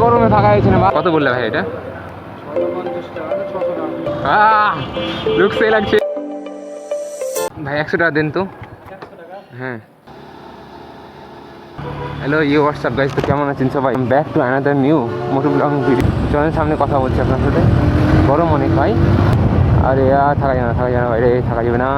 গরমে থাকা যাচ্ছে না। কত বললে ভাই এটা? লুকসে লাগছে ভাই। 100 টাকা দেন তো। হ্যাঁ, হ্যালো হোয়াটসঅ্যাপ গাইস, তো কেমন আছেন সবাই? Back to another new motoblogging video. চলেন সামনে কথা বলছি আপনার সাথে। গরম অনেক ভাই। আরে থাকা যাবে না ভাই রে, থাকা যাবে না।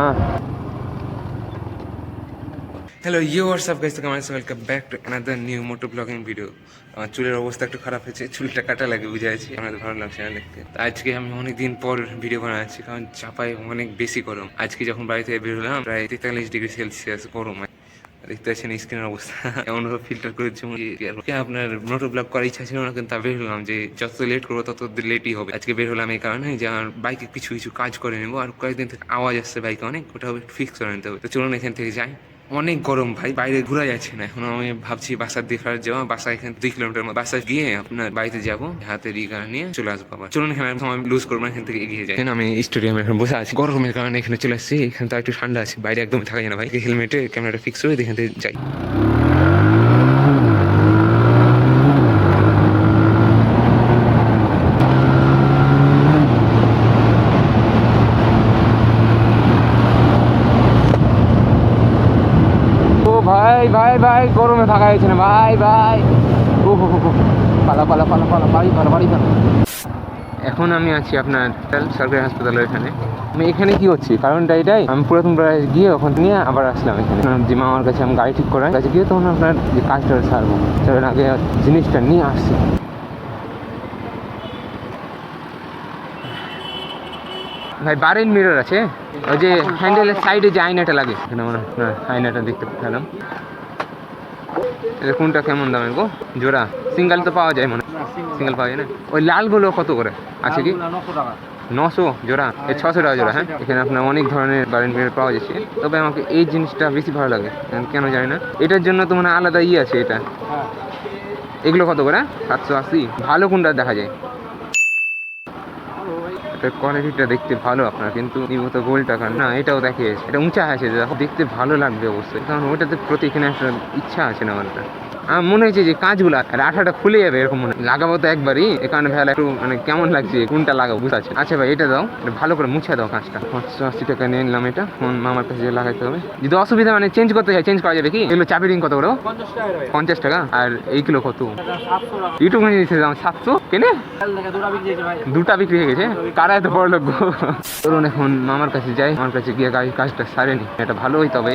হ্যালো হোয়াটসঅ্যাপ গাইস, তো কেমন আছেন? Welcome back to another new motoblogging video. আমার চুলের অবস্থা একটু খারাপ হয়েছে, চুলটা কাটা লাগে বুঝে আছি, আমাদের ভালো লাগছে না দেখতে। আজকে আমি অনেকদিন পর ভিডিও বানাচ্ছি, কারণ চাপায় অনেক বেশি গরম। আজকে যখন বাড়ি থেকে বেরোলাম প্রায় 43°C গরম। দেখতে পাচ্ছেন স্ক্রিনের অবস্থা এমন ভাবে ফিল্টার করেছি। আপনার মোটোব্লগ করার ইচ্ছা ছিল না, কিন্তু বের হলাম যে যত লেট করবো তত লেটই হবে। আজকে বের হলাম এই কারণে যে আমার বাইকে কিছু কিছু কাজ করে নেবো, আর কয়েকদিন থেকে আওয়াজ আসছে বাইকে অনেক, ওটা ফিক্স করে নিতে হবে। তো চলুন এখান থেকে যাই। অনেক গরম ভাই, বাইরে ঘোরা যাচ্ছে না। এখন আমি ভাবছি বাসার দিয়ে ফেরত যাওয়া। বাসা এখানে 2 কিলোমিটার, বাসায় গিয়ে আপনার বাড়িতে যাবো, হাতে রিগার নিয়ে চলে আসবো আবার। চলুন এখানে সময় লুজ করবো, এখান থেকে এগিয়ে যাই। আমি স্টেডিয়ামে এখন বসে আছি, গরমের কারণে এখানে চলে আসছি। এখানে তো একটু ঠান্ডা আছে, বাইরে একদম থাকা যায় না ভাই। হেলমেটে ক্যামেরাটা ফিক্স করে এখান থেকে যাই। ভাই ভাই ভাই, গরমে থাকা যাচ্ছে না ভাই ভাই। ও হো হো, পালা পালা পালা পালা, বাড়ি পালা বাড়ি পালা। এখন আমি আছি আপনার সরকারি হাসপাতালের এখানে। আমি এখানে কি হচ্ছে কারণটা এটাই, আমি পুরাতন প্রায় গিয়ে ওখান নিয়ে আবার আসলাম এখানে। যে মামার কাছে আমি গাড়ি ঠিক করাই, কাছে গিয়ে তখন আপনার যে কাজটা সারবো, তার আগে জিনিসটা নিয়ে আসছি। ভাই বারের মিরর আছে, ওই যে হ্যান্ডেলের সাইডে যে আয়নাটা লাগে, এখানে আমার আয়নাটা দেখতে পেলাম। এটা কোনটা কেমন দামের গো জোড়া? সিঙ্গেল তো পাওয়া যায় মনে, সিঙ্গেল পাওয়া যায় না। ওই লালগুলো কত করে আছে কি? 900 জোড়া, 600 টাকা জোড়া। হ্যাঁ, এখানে আপনার অনেক ধরনের বারের মিরর পাওয়া যাচ্ছে, তবে আমাকে এই জিনিসটা বেশি ভালো লাগে, কেন জানি না। এটার জন্য তো মানে আলাদা আছে এটা। এগুলো কত করে? 780। ভালো কোনটা দেখা যায়? কোয়ালিটিটা দেখতে ভালো আপনার, কিন্তু নিয়মিত গোল টাকা না। এটাও দেখে এটা উঁচা আছে, দেখতে ভালো লাগবে অবশ্যই, কারণ ওইটাতে প্রতি এখানে একটা ইচ্ছা আছে না আমার। আমার মনে হয়েছে যে কাজগুলো আর আঠাটা খুলে যাবে এরকম মনে লাগাবো তো একবারই, এ কারণে ভাই একটু মানে কেমন লাগছে, কোনটা লাগাবো বুঝতে পারছি। আচ্ছা ভাই এটা দাও, এটা ভালো করে মুছে দাও কাজটা। 580 টাকা নিয়ে নিলাম এটা। মামার কাছে লাগাইতে হবে, যদি অসুবিধা মানে চেঞ্জ করতে চাই চেঞ্জ করা যাবে কি? এগুলো চাবি রিং কত করে? 50 টাকা। আর এইগুলো কত? ইউটিউব নিয়েছে 700 কেনে? দুটা বিক্রি হয়ে গেছে, কারা এত বড় লোক? চলুন এখন মামার কাছে যাই, মামার কাছে গিয়ে কাজটা সারেনি, এটা ভালো হইতে হবে।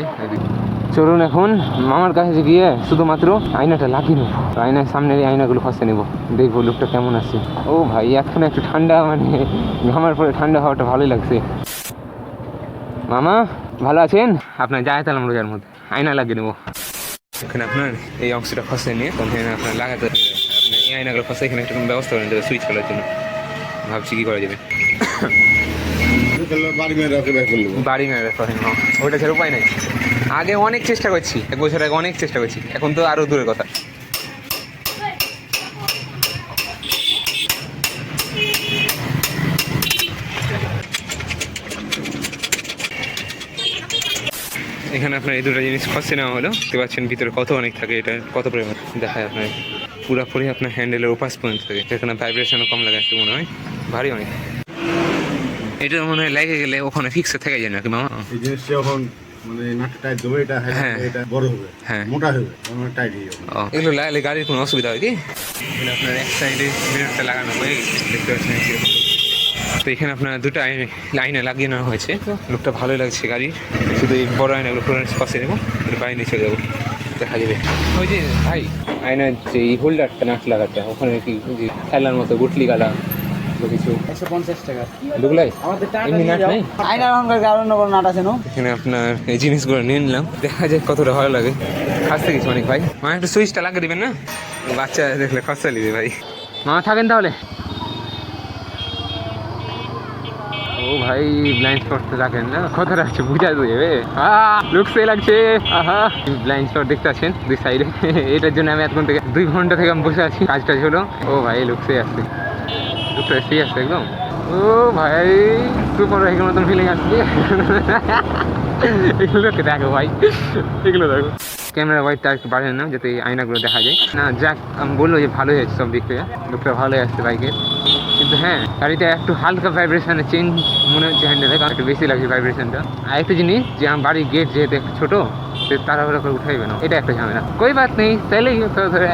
চলুন এখন মামার কাছে গিয়ে শুধুমাত্র আয়নাটা লাগিয়ে নেবো, আয়নার সামনের এই আয়নাগুলো খসে নেবো, দেখবো লোকটা কেমন আছে। ও ভাই এখন একটু ঠান্ডা, মানে ঘামার পরে ঠান্ডা হওয়াটা ভালোই লাগছে। মামা ভালো আছেন? আপনার যায় তালাম রোজার মধ্যে আয়না লাগিয়ে নেবো। এখানে আপনার এই অংশটা খসে নিয়ে তখন আপনার লাগাতে হবে। আপনার এই আয়নাগুলো খসে এখানে একটা ব্যবস্থা করে নিতে হবে সুইচ খোলার জন্য। ভাবছি কি করা যাবে। বাড়ি মেরে রাখেন, ওইটা ছেড়ে উপায় নাই। আগে অনেক চেষ্টা করছি, 1 বছর আগে অনেক চেষ্টা করছি, এখন তো আরো দূরের কথা। এখানে আপনার এই দুটো জিনিস খসে নেওয়া হলো, দেখতে পাচ্ছেন ভিতরে কত অনেক থাকে, এটা কত পরিমাণ দেখায় আপনার। পুরোপুরি আপনার হ্যান্ডেলের ওপাশ পর্যন্ত থাকে, এখানে ভাইব্রেশনও কম লাগে একটু মনে হয়, ভারী অনেক। এটা মনে হয় লেগে গেলে ওখানে ফিক্সে থেকে যায় নাকি মামা? এই জিনিসটা যখন মানে নাটটা টাইট দেবে, এটা এটা বড় হবে, হ্যাঁ মোটা হবে, তখন টাইট হয়ে যাবে। এগুলো লাগালে গাড়ির কোনো অসুবিধা হয় কি? এখানে আপনার এক সাইডে মিররটা লাগানো হয়ে গেছে, দেখতে পাচ্ছেন কিরকম। তো এখানে আপনার দুটো আয়না লাগিয়ে নেওয়া হয়েছে, লোকটা ভালোই লাগছে গাড়ির। শুধু এই বড় আয়নাগুলো পাশে নেবো, বাড়ি নিয়ে চলে যাবো, দেখা যাবে। ওই যে ভাই আয়নার যে হোল্ডারটা নাট লাগাতে, ওখানে কি খেলার মতো গুটলি গালা কিছু 150 টাকা দুগুলাই এমনি নাট নেই। এখানে আপনার এই জিনিসগুলো নিয়ে নিলাম, দেখা যায় কতটা ভালো লাগে। খাসতে কিছু অনেক ভাই। মা একটু সুইচটা লাগিয়ে দেবেন না, বাচ্চা দেখলে খসা নিবে ভাই। মামা থাকেন তাহলে। ও ভাই ব্লাইন্ড স্পট রাখেন না, কতটা আছে বুঝা যাবে। লুকসে লাগছে। ব্লাইন্ড স্পট দেখতে আছেন 2 সাইডে। এটার জন্য আমি এতক্ষণ থেকে 2 ঘন্টা থেকে আমি বসে আছি, কাজটা হলো। ও ভাই লুকসে আসছে, লুকটা এসেই আসছে একদম। ও ভাই সুপার বাইকের মতন ফিলিং আসছে। এগুলোকে দেখো ভাই, এগুলো দেখো। ক্যামেরা ওয়াইডটা একটু বাড়ানো না, যাতে এই আয়নাগুলো দেখা যায় না। যাক, আমি বললো যে ভালোই হয়েছে সব দিক থেকে, লুকটা ভালোই আসছে বাইকের। কিন্তু হ্যাঁ, গাড়িটা একটু হালকা ভাইব্রেশনে চেঞ্জ মনে হচ্ছে হ্যান্ডেলে, কারণ একটু বেশি লাগছে ভাইব্রেশনটা। আর একটা জিনিস যে আমার বাড়ির গেট যেহেতু একটু ছোটো, তাড়াহুড়া করে উঠাইবে না, এটা একটা ঝামেলা। কই বাত নেই, তাইলেই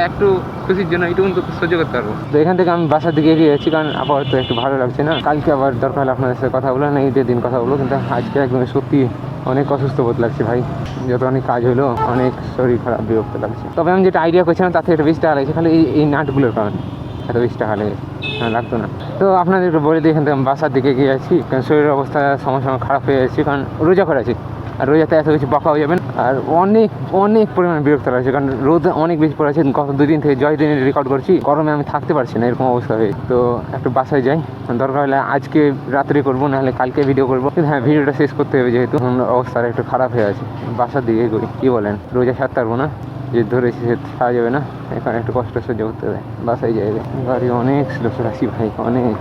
একটু খুশির জন্য এইটুকু তো সহ্য করতে পারবো। তো এখান থেকে আমি বাসার দিকে এগিয়ে যাচ্ছি, কারণ আপাতত একটু ভালো লাগছে না। কালকে আবার দরকার হলে আপনাদের সাথে কথা বলবো, না ঈদের দিন কথা বলবো, কিন্তু আজকে একদম সত্যি অনেক অসুস্থ বোধ লাগছে ভাই। যত অনেক কাজ হলো, অনেক শরীর খারাপ, বিরক্ত লাগছে। তবে আমি যেটা আইডিয়া করছিলাম তার থেকে একটু বেশি টাকা লাগছে, খালি এই নাটগুলোর কারণে এত বেশি টাকা লেগেছে, লাগতো না। তো আপনাদের একটু বলে দিই, এখান থেকে আমি বাসার দিকে গিয়ে আছি, কারণ শরীরের অবস্থা সময় সময় খারাপ হয়ে যাচ্ছে, কারণ রোজা করে আছি। আর রোজাতে এত কিছু বকা হয়ে যাবেন, আর অনেক অনেক পরিমাণে বিরক্ত লাগছে, কারণ রোদ অনেক বেশি পড়েছে। গত 2 দিন থেকে জয় দিনে রেকর্ড করছি, গরমে আমি থাকতে পারছি না, এরকম অবস্থা হয়ে। তো একটু বাসায় যাই, দরকার হলে আজকে রাত্রে করবো, নাহলে কালকে ভিডিও করবো। কিন্তু হ্যাঁ, ভিডিওটা শেষ করতে হবে, যেহেতু অবস্থা একটু খারাপ হয়ে আছে। বাসার দিকে করি, কী বলেন, রোজা সারতে পারবো না, যে ধরেছি সে ছাড়া যাবে না, এখানে একটু কষ্ট সহ্য করতে হবে। বাসায় যাই, গাড়ি অনেক স্লো চলাচ্ছি ভাই, অনেক।